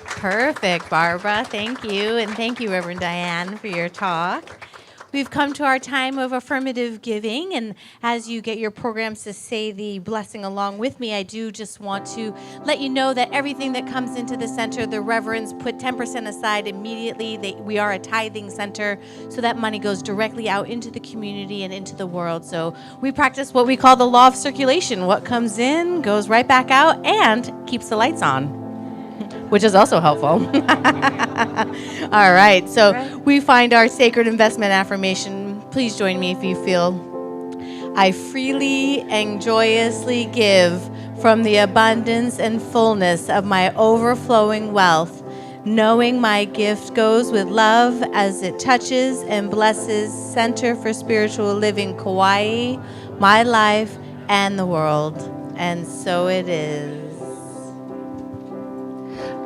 Perfect, Barbara. Thank you. And thank you, Reverend Diane, for your talk. We've come to our time of affirmative giving, and as you get your programs to say the blessing along with me, I do just want to let you know that everything that comes into the center, the reverends put 10% aside immediately. We are a tithing center, so that money goes directly out into the community and into the world. So we practice what we call the law of circulation. What comes in goes right back out and keeps the lights on, which is also helpful. All right, so we find our sacred investment affirmation. Please join me if you feel. I freely and joyously give from the abundance and fullness of my overflowing wealth, knowing my gift goes with love as it touches and blesses Center for Spiritual Living Kauai, my life, and the world. And so it is.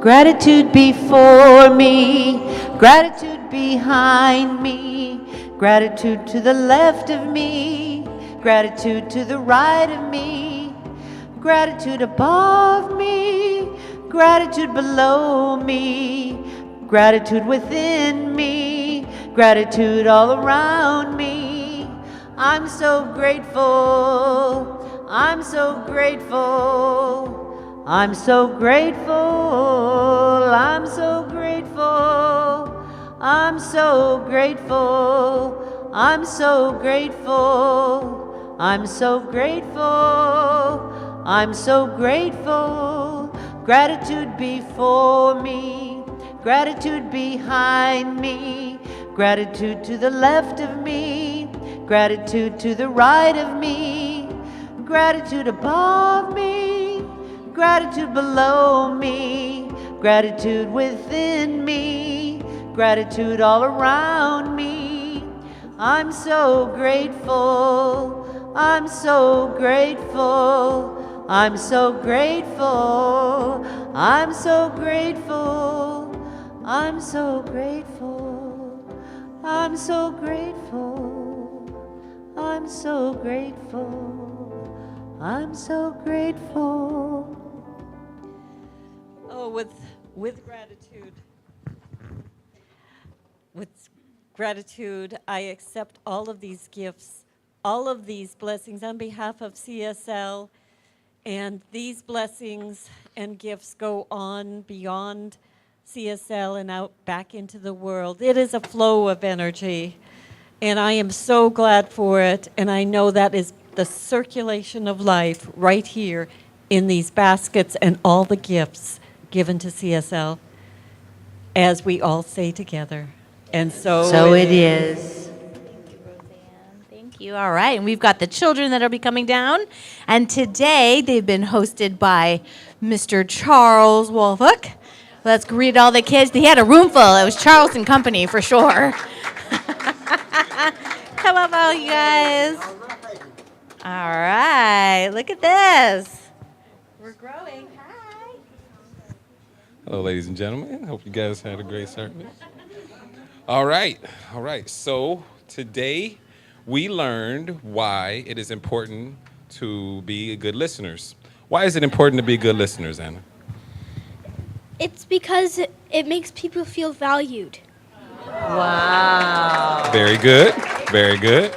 Gratitude before me, gratitude behind me, gratitude to the left of me, gratitude to the right of me, gratitude above me, gratitude below me, gratitude within me, gratitude all around me. I'm so grateful, I'm so grateful. I'm so grateful, I'm so grateful, I'm so grateful, I'm so grateful, I'm so grateful, I'm so grateful. Gratitude before me, gratitude behind me, gratitude to the left of me, gratitude to the right of me, gratitude above me, gratitude below me, gratitude within me, gratitude all around me. I'm so grateful, I'm so grateful, I'm so grateful, I'm so grateful. I'm so grateful. I'm so grateful. I'm so grateful. I'm so grateful. Oh, with gratitude. With gratitude, I accept all of these gifts, all of these blessings on behalf of CSL, and these blessings and gifts go on beyond CSL and out back into the world. It is a flow of energy, and I am so glad for it, and I know that is the circulation of life right here in these baskets and all the gifts given to CSL, as we all say together. And so it is. Thank you. All right. And we've got the children that will be coming down. And today they've been hosted by Mr. Charles Wolfhook. Let's greet all the kids. He had a room full. It was Charles and company for sure. Come up, all you guys. All right. Look at this. We're growing. Hi. Hello, ladies and gentlemen. Hope you guys had a great service. All right. So today we learned why it is important to be good listeners. Why is it important to be good listeners, Anna? It's because it makes people feel valued. Wow. Very good. Very good.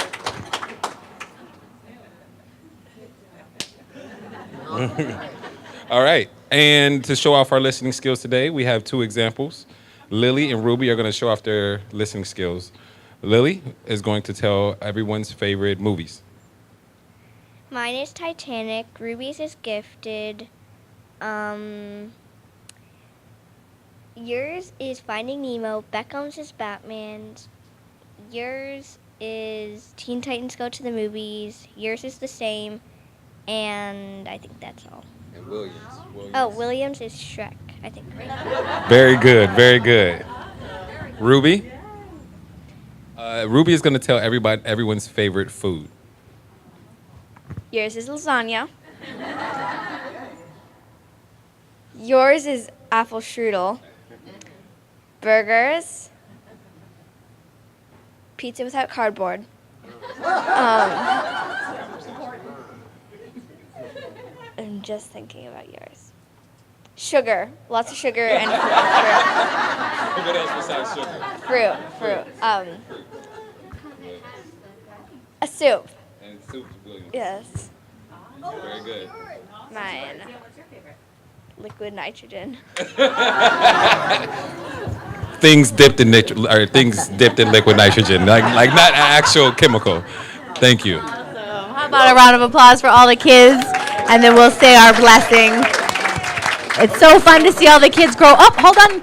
All right. And to show off our listening skills today, we have two examples. Lily and Ruby are going to show off their listening skills. Lily is going to tell everyone's favorite movies. Mine is Titanic. Ruby's is Gifted. Yours is Finding Nemo. Beckham's is Batman's. Yours is Teen Titans Go to the Movies. Yours is the same. And I think that's all. And Williams. Oh, Williams is Shrek, I think. Very good. Very good. Ruby? Ruby is going to tell everyone's favorite food. Yours is lasagna. Yours is apple strudel. Burgers. Pizza without cardboard. I'm just thinking about yours. Sugar. Lots of sugar and fruit. What else besides sugar? Fruit. A soup. And soup, Williams. Yes. Very good. Mine. Liquid nitrogen. Things dipped in liquid nitrogen, like not an actual chemical. Thank you. How about a round of applause for all the kids? And then we'll say our blessing. It's so fun to see all the kids grow up. Hold on,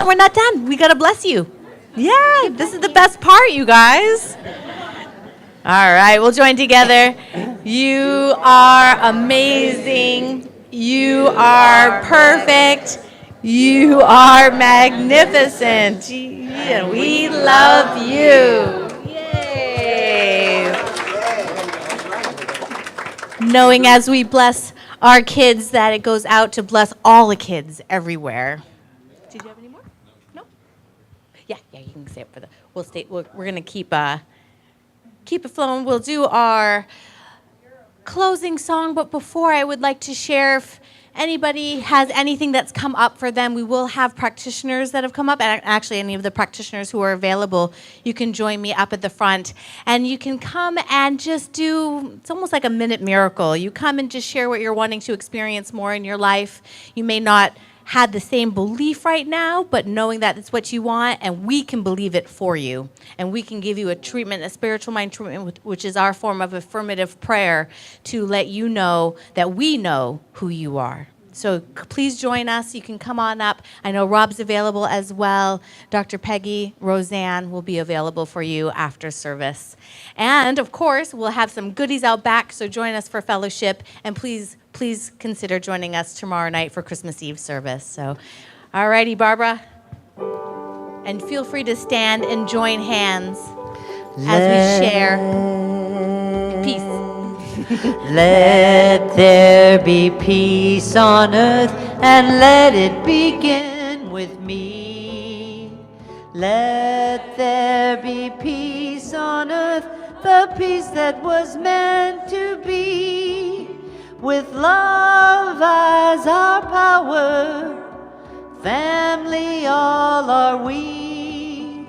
we're not done. We got to bless you. Yeah, this is the best part, you guys. All right, we'll join together. You are amazing. You are perfect. You are magnificent. Yeah, we love you. Yay. Knowing as we bless our kids that it goes out to bless all the kids everywhere. Did you have any more? No? Yeah, you can say it for the. We're gonna keep it flowing. We'll do our closing song, but before I would like to share if anybody has anything that's come up for them. We will have practitioners that have come up, and actually any of the practitioners who are available, you can join me up at the front, and you can come and just do, it's almost like a minute miracle. You come and just share what you're wanting to experience more in your life. You may not had the same belief right now, but knowing that it's what you want, and we can believe it for you. And we can give you a treatment, a spiritual mind treatment, which is our form of affirmative prayer to let you know that we know who you are. So please join us. You can come on up. I know Rob's available as well. Dr. Peggy, Roseanne will be available for you after service. And of course, we'll have some goodies out back, so join us for fellowship. And please consider joining us tomorrow night for Christmas Eve service. So, all righty, Barbara. And feel free to stand and join hands as we share peace. Let there be peace on earth and let it begin with me. Let there be peace on earth, the peace that was meant to be. With love as our power, family all are we.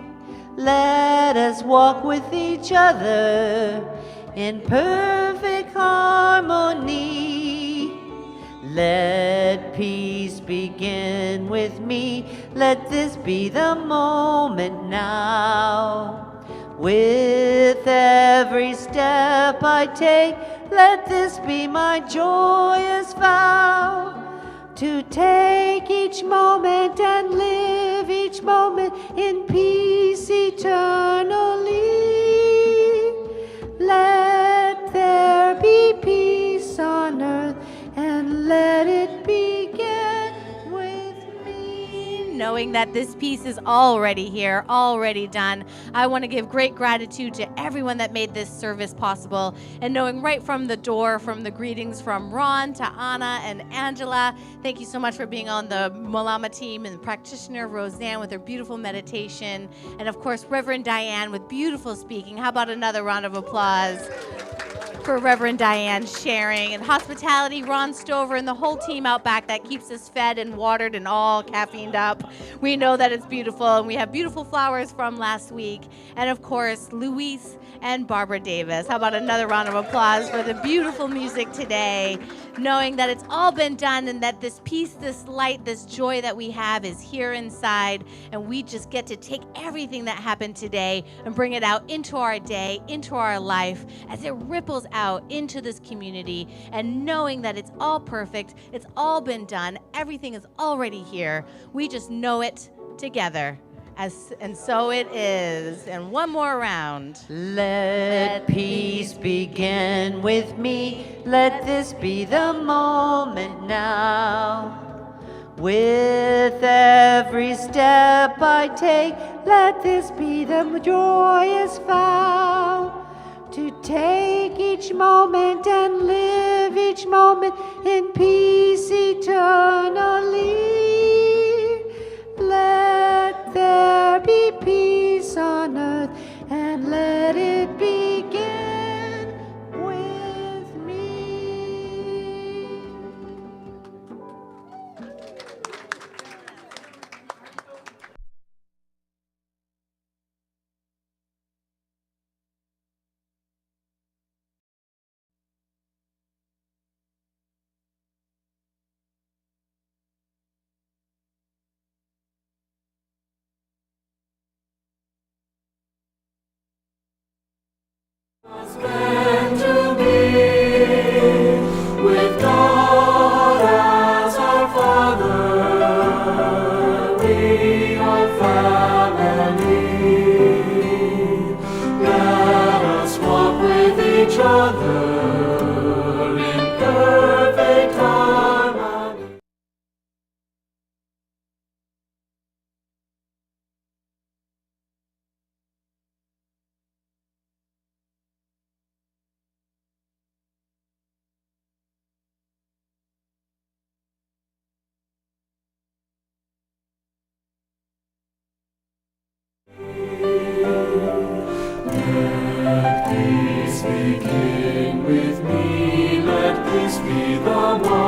Let us walk with each other in perfect harmony. Let peace begin with me. Let this be the moment now. With every step I take, let this be my joyous vow. To take each moment and live each moment in peace eternally. Let there be peace on earth and let it begin with me. Knowing that this piece is already here, already done, I want to give great gratitude to everyone that made this service possible. And knowing right from the door, from the greetings from Ron to Anna and Angela, thank you so much for being on the Malama team, and practitioner Roseanne with her beautiful meditation, and of course Reverend Diane with beautiful speaking. How about another round of applause for Reverend Diane sharing, and hospitality, Ron Stover and the whole team out back that keeps us fed and watered and all caffeined up. We know that it's beautiful, and we have beautiful flowers from last week. And of course, Luis and Barbara Davis. How about another round of applause for the beautiful music today, knowing that it's all been done and that this peace, this light, this joy that we have is here inside, and we just get to take everything that happened today and bring it out into our day, into our life, as it ripples out into this community, and knowing that it's all perfect, it's all been done, everything is already here. We just know it together. And so it is. And one more round. Let peace begin with me. Let this be the moment now. With every step I take, let this be the joyous vow. To take each moment and live each moment in peace eternally. Let there be peace on earth and let it begin with me. Was meant to be with God as our Father, we are family. Let us walk with each other in perfect harmony. Let peace begin with me, let this be the moment.